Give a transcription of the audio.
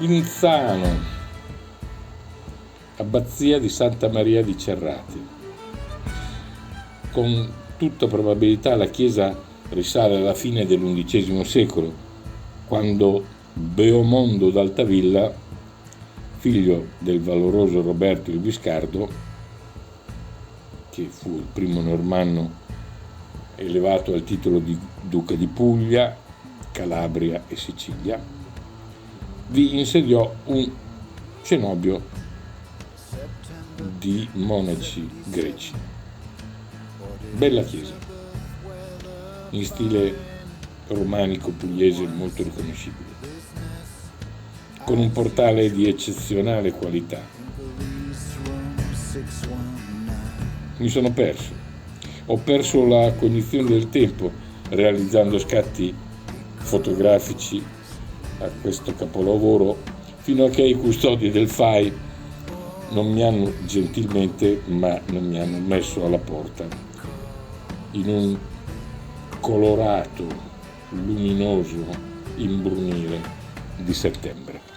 Inzano, abbazia di Santa Maria di Cerrati. Con tutta probabilità la chiesa risale alla fine dell'undicesimo secolo, quando Beomondo d'Altavilla, figlio del valoroso Roberto il Biscardo, che fu il primo normanno elevato al titolo di duca di Puglia, Calabria e Sicilia, vi insediò un cenobio di monaci greci. Bella chiesa, in stile romanico pugliese molto riconoscibile, con un portale di eccezionale qualità. Mi sono perso. Ho perso la cognizione del tempo realizzando scatti fotografici a questo capolavoro, fino a che i custodi del FAI non mi hanno gentilmente, ma non mi hanno messo alla porta in un colorato luminoso imbrunire di settembre.